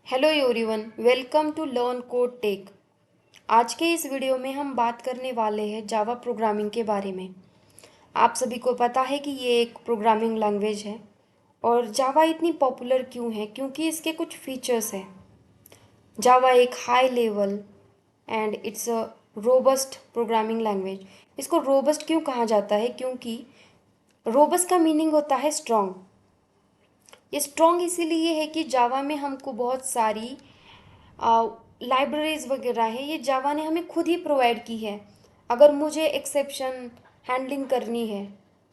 Hello everyone, welcome to learn code tech. आज के इस वीडियो में हम बात करने वाले हैं जावा प्रोग्रामिंग के बारे में। आप सभी को पता है कि ये एक प्रोग्रामिंग लैंग्वेज है और जावा इतनी पॉपुलर क्यों है, क्योंकि इसके कुछ फीचर्स हैं। जावा एक high level and it's a robust programming language. इसको रोबस्ट क्यों कहा जाता है? क्योंकि रोबस्ट का मीनिंग होता है स्ट्रॉन्ग। ये स्ट्रॉन्ग इसीलिए है कि जावा में हमको बहुत सारी लाइब्रेरीज वगैरह है, ये जावा ने हमें खुद ही प्रोवाइड की है। अगर मुझे एक्सेप्शन हैंडलिंग करनी है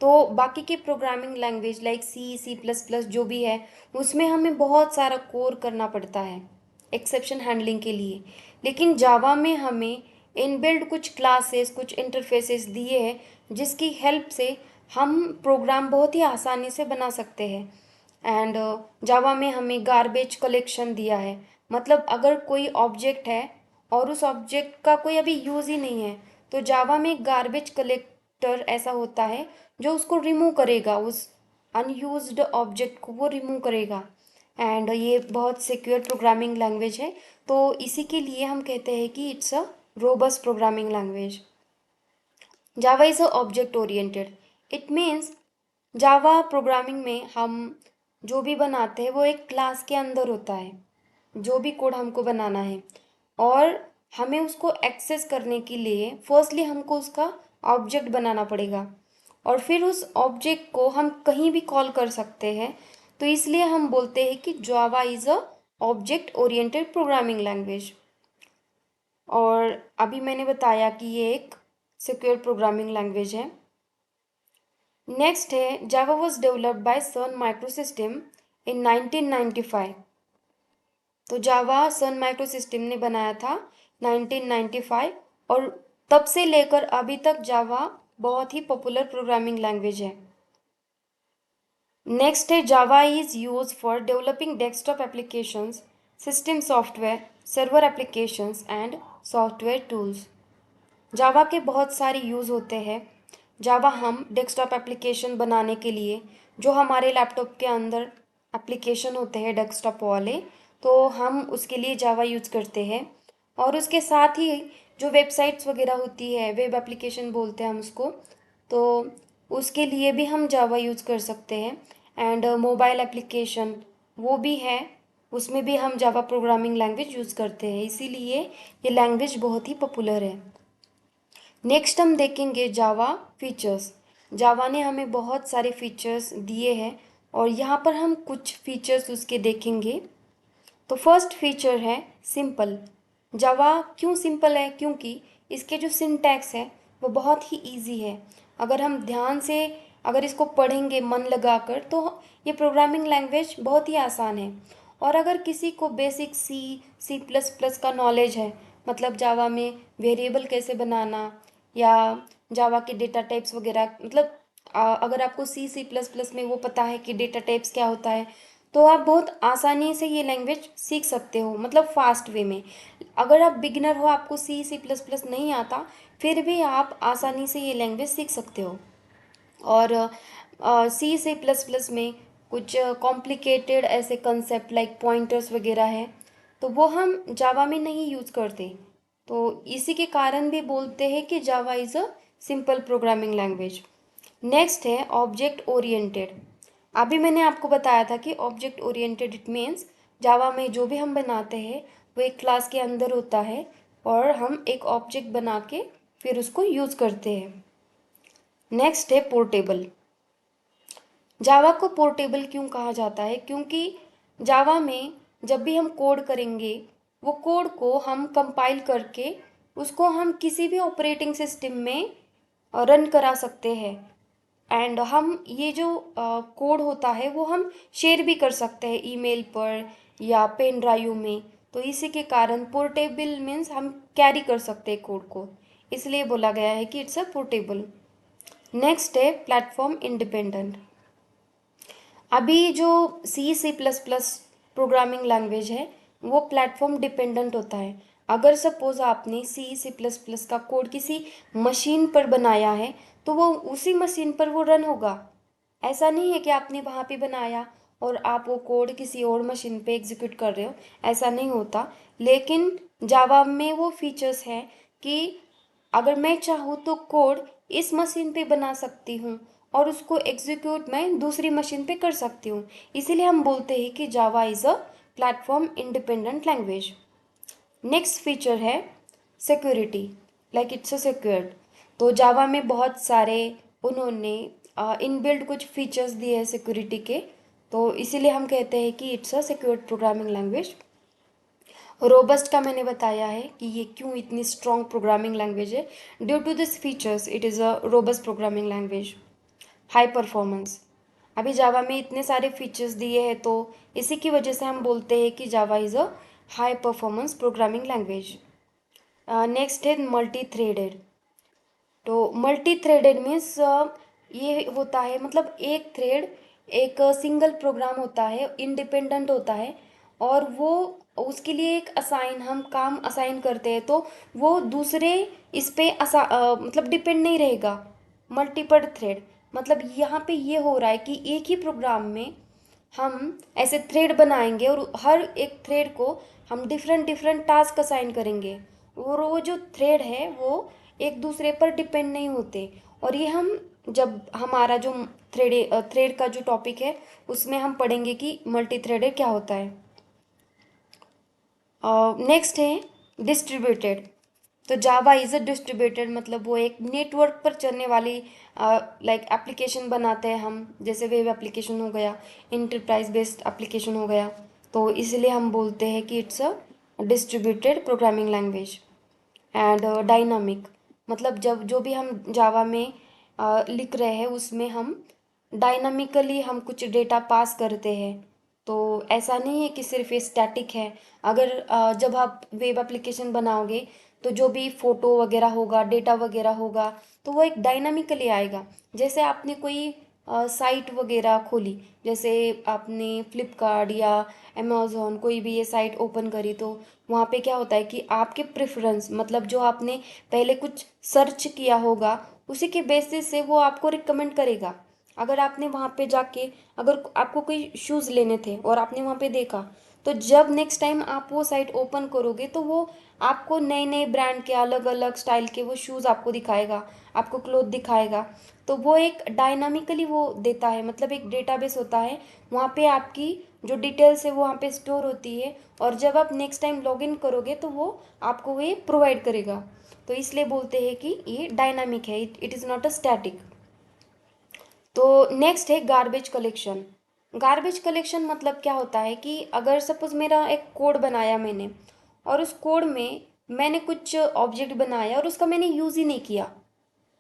तो बाकी के प्रोग्रामिंग लैंग्वेज लाइक C++ जो भी है उसमें हमें बहुत सारा कोर करना पड़ता है एक्सेप्शन हैंडलिंग के लिए। लेकिन जावा में हमें इनबिल्ड कुछ क्लासेस, कुछ इंटरफेसेस दिए हैं जिसकी हेल्प से हम प्रोग्राम बहुत ही आसानी से बना सकते हैं। एंड जावा में हमें गार्बेज कलेक्शन दिया है। मतलब अगर कोई ऑब्जेक्ट है और उस ऑब्जेक्ट का कोई अभी यूज़ ही नहीं है तो जावा में गार्बेज कलेक्टर ऐसा होता है जो उसको रिमूव करेगा, उस अनयूज्ड ऑब्जेक्ट को वो रिमूव करेगा। एंड ये बहुत सिक्योर प्रोग्रामिंग लैंग्वेज है, तो इसी के लिए हम कहते हैं कि it's a robust programming language. Java is a object oriented. It means Java programming में हम जो भी बनाते हैं वो एक क्लास के अंदर होता है, जो भी कोड हमको बनाना है। और हमें उसको एक्सेस करने के लिए फर्स्टली हमको उसका ऑब्जेक्ट बनाना पड़ेगा और फिर उस ऑब्जेक्ट को हम कहीं भी कॉल कर सकते हैं। तो इसलिए हम बोलते हैं कि Java is a object oriented programming language. और अभी मैंने बताया कि ये एक सिक्योर प्रोग्रामिंग लैंग्वेज है। नेक्स्ट है Java was developed by Sun Microsystem in 1995। तो जावा सन माइक्रोसिस्टम ने बनाया था 1995 और तब से लेकर अभी तक जावा बहुत ही पॉपुलर प्रोग्रामिंग लैंग्वेज है। नेक्स्ट है Java is use for developing desktop applications, system software, server applications and software tools. Java के बहुत सारे यूज़ होते हैं। जावा हम डेस्कटॉप एप्लीकेशन बनाने के लिए, जो हमारे लैपटॉप के अंदर एप्लीकेशन होते हैं डेस्कटॉप वाले, तो हम उसके लिए जावा यूज़ करते हैं। और उसके साथ ही जो वेबसाइट्स वगैरह होती है, वेब एप्लीकेशन बोलते हैं हम उसको, तो उसके लिए भी हम जावा यूज़ कर सकते हैं। एंड मोबाइल एप्लीकेशन वो भी है, उसमें भी हम जावा प्रोग्रामिंग लैंग्वेज यूज़ करते हैं, इसीलिए ये लैंग्वेज बहुत ही पॉपुलर है। नेक्स्ट हम देखेंगे जावा फीचर्स। जावा ने हमें बहुत सारे फीचर्स दिए हैं और यहाँ पर हम कुछ फीचर्स उसके देखेंगे। तो फर्स्ट फीचर है सिंपल। जावा क्यों सिंपल है? क्योंकि इसके जो सिंटैक्स है वो बहुत ही इजी है। अगर हम ध्यान से अगर इसको पढ़ेंगे मन लगाकर तो ये प्रोग्रामिंग लैंग्वेज बहुत ही आसान है। और अगर किसी को बेसिक C++ का नॉलेज है, मतलब जावा में वेरिएबल कैसे बनाना या जावा के डेटा टाइप्स वगैरह, मतलब अगर आपको C++ में वो पता है कि डेटा टाइप्स क्या होता है तो आप बहुत आसानी से ये लैंग्वेज सीख सकते हो, मतलब फास्ट वे में। अगर आप बिगिनर हो, आपको C++ नहीं आता, फिर भी आप आसानी से ये लैंग्वेज सीख सकते हो। और C++ में कुछ कॉम्प्लिकेटेड ऐसे कंसेप्ट लाइक पॉइंटर्स वगैरह है, तो वो हम जावा में नहीं यूज़ करते। तो इसी के कारण भी बोलते हैं कि Java is a simple programming language. Next है ऑब्जेक्ट ओरिएंटेड। अभी मैंने आपको बताया था कि ऑब्जेक्ट ओरिएंटेड इट मीन्स जावा में जो भी हम बनाते हैं वो एक क्लास के अंदर होता है और हम एक ऑब्जेक्ट बना के फिर उसको यूज़ करते हैं। नेक्स्ट है पोर्टेबल। जावा को पोर्टेबल क्यों कहा जाता है? क्योंकि जावा में जब भी हम कोड करेंगे वो कोड को हम कंपाइल करके उसको हम किसी भी ऑपरेटिंग सिस्टम में रन करा सकते हैं। एंड हम ये जो कोड होता है वो हम शेयर भी कर सकते हैं ईमेल पर या पेन ड्राइव में। तो इसी के कारण पोर्टेबल मीन्स हम कैरी कर सकते हैं कोड को, इसलिए बोला गया है कि इट्स अ पोर्टेबल। नेक्स्ट है प्लेटफॉर्म इंडिपेंडेंट। अभी जो C++ प्रोग्रामिंग लैंग्वेज है वो प्लेटफॉर्म डिपेंडेंट होता है। अगर सपोज़ आपने C++ का कोड किसी मशीन पर बनाया है तो वो उसी मशीन पर वो रन होगा। ऐसा नहीं है कि आपने वहाँ पे बनाया और आप वो कोड किसी और मशीन पे एग्जीक्यूट कर रहे हो, ऐसा नहीं होता। लेकिन जावा में वो फीचर्स हैं कि अगर मैं चाहूँ तो कोड इस मशीन पे बना सकती हूँ और उसको एग्जीक्यूट मैं दूसरी मशीन पे कर सकती हूँ। इसीलिए हम बोलते हैं कि Java is a platform independent language. Next feature है security, like it's a secured. तो जावा में बहुत सारे उन्होंने इनबिल्ट कुछ फीचर्स दिए हैं सिक्योरिटी के, तो इसीलिए हम कहते हैं कि it's a secured programming language. Robust का मैंने बताया है कि ये क्यों इतनी स्ट्रॉन्ग प्रोग्रामिंग लैंग्वेज है। Due to this features it is a robust programming language. High performance, अभी जावा में इतने सारे फीचर्स दिए हैं तो इसी की वजह से हम बोलते हैं कि Java is a high performance programming language. Next है मल्टी थ्रेडेड। तो मल्टी थ्रेडेड मीन्स ये होता है, मतलब एक थ्रेड एक सिंगल प्रोग्राम होता है, इंडिपेंडेंट होता है, और वो उसके लिए एक असाइन हम काम असाइन करते हैं तो वो दूसरे इस पे मतलब डिपेंड नहीं रहेगा। मल्टीपल थ्रेड मतलब यहाँ पे ये हो रहा है कि एक ही प्रोग्राम में हम ऐसे थ्रेड बनाएंगे और हर एक थ्रेड को हम डिफरेंट डिफरेंट टास्क असाइन करेंगे, और वो जो थ्रेड है वो एक दूसरे पर डिपेंड नहीं होते। और ये हम जब हमारा जो थ्रेड का जो टॉपिक है उसमें हम पढ़ेंगे कि मल्टी थ्रेडेड क्या होता है। नेक्स्ट है डिस्ट्रीब्यूटेड। तो जावा इज़ अ डिस्ट्रीब्यूटेड, मतलब वो एक नेटवर्क पर चलने वाली लाइक एप्लीकेशन बनाते हैं हम, जैसे वेब एप्लीकेशन हो गया, इंटरप्राइज बेस्ड एप्लीकेशन हो गया, तो इसलिए हम बोलते हैं कि it's a distributed programming language. And dynamic, मतलब जब जो भी हम जावा में लिख रहे हैं उसमें हम डायनामिकली हम कुछ डेटा पास करते हैं। तो ऐसा नहीं है कि सिर्फ ये स्टैटिक है। अगर जब आप वेब एप्लीकेशन बनाओगे तो जो भी फ़ोटो वगैरह होगा, डेटा वगैरह होगा, तो वो एक डायनामिकली आएगा। जैसे आपने कोई साइट वगैरह खोली, जैसे आपने फ्लिपकार्ट या अमेज़ॉन कोई भी ये साइट ओपन करी, तो वहाँ पे क्या होता है कि आपके प्रेफरेंस, मतलब जो आपने पहले कुछ सर्च किया होगा उसी के बेसिस से वो आपको रिकमेंड करेगा। अगर आपने वहाँ पे जाके, अगर आपको कोई शूज़ लेने थे और आपने वहाँ पे देखा, तो जब नेक्स्ट टाइम आप वो साइट ओपन करोगे तो वो आपको नए नए ब्रांड के अलग अलग स्टाइल के वो शूज़ आपको दिखाएगा, आपको क्लोथ दिखाएगा। तो वो एक डायनामिकली वो देता है, मतलब एक डेटाबेस होता है, वहाँ पे आपकी जो डिटेल्स है वो वहाँ पे स्टोर होती है, और जब आप नेक्स्ट टाइम लॉगिन करोगे तो वो आपको ये प्रोवाइड करेगा। तो इसलिए बोलते हैं कि ये डायनामिक है, it is not a static. तो नेक्स्ट है गार्बेज कलेक्शन। गार्बेज कलेक्शन मतलब क्या होता है कि अगर सपोज मेरा एक कोड बनाया मैंने, और उस कोड में मैंने कुछ ऑब्जेक्ट बनाया और उसका मैंने यूज़ ही नहीं किया,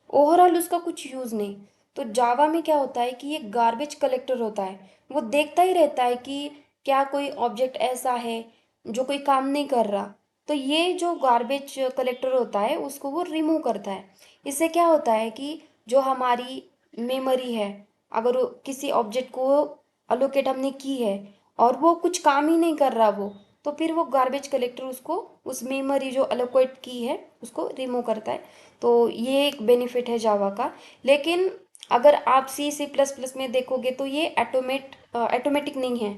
ओवरऑल उसका कुछ यूज़ नहीं, तो जावा में क्या होता है कि ये गार्बेज कलेक्टर होता है। वो देखता ही रहता है कि क्या कोई ऑब्जेक्ट ऐसा है जो कोई काम नहीं कर रहा, तो ये जो गार्बेज कलेक्टर होता है उसको वो रिमूव करता है। इससे क्या होता है कि जो हमारी मेमोरी है, अगर किसी ऑब्जेक्ट को अलोकेट हमने की है और वो कुछ काम ही नहीं कर रहा वो, तो फिर वो गार्बेज कलेक्टर उसको उस मेमोरी जो अलोकेट की है उसको रिमूव करता है। तो ये एक बेनिफिट है जावा का। लेकिन अगर आप C++ में देखोगे तो ये ऑटोमेटिक नहीं है,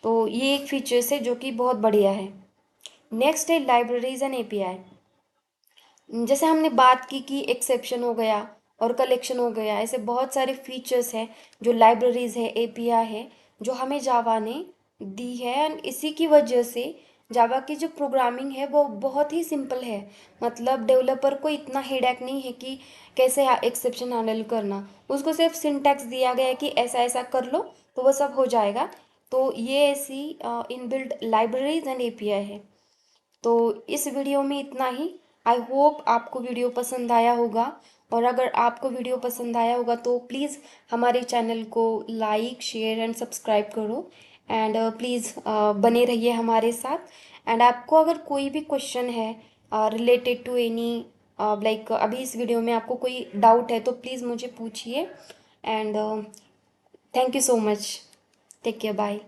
तो ये एक फीचर्स है जो कि बहुत बढ़िया है। नेक्स्ट है लाइब्रेरीज एंड एपीआई। जैसे हमने बात की कि एक्सेप्शन हो गया और कलेक्शन हो गया, ऐसे बहुत सारे फीचर्स हैं जो लाइब्रेरीज है, एपीआई है, जो हमें जावा ने दी है। एंड इसी की वजह से जावा की जो प्रोग्रामिंग है वो बहुत ही सिंपल है, मतलब डेवलपर को इतना हेडेक नहीं है कि कैसे एक्सेप्शन हैंडल करना। उसको सिर्फ सिंटैक्स दिया गया है कि ऐसा ऐसा कर लो तो वो सब हो जाएगा। तो ये ऐसी इनबिल्ट लाइब्रेरीज एंड एपीआई है। तो इस वीडियो में इतना ही। आई होप आपको वीडियो पसंद आया होगा, और अगर आपको वीडियो पसंद आया होगा तो प्लीज़ हमारे चैनल को लाइक शेयर एंड सब्सक्राइब करो। एंड प्लीज़ बने रहिए हमारे साथ। एंड आपको अगर कोई भी क्वेश्चन है रिलेटेड टू एनी, लाइक अभी इस वीडियो में आपको कोई डाउट है तो प्लीज़ मुझे पूछिए। And thank you so much. Take care, bye.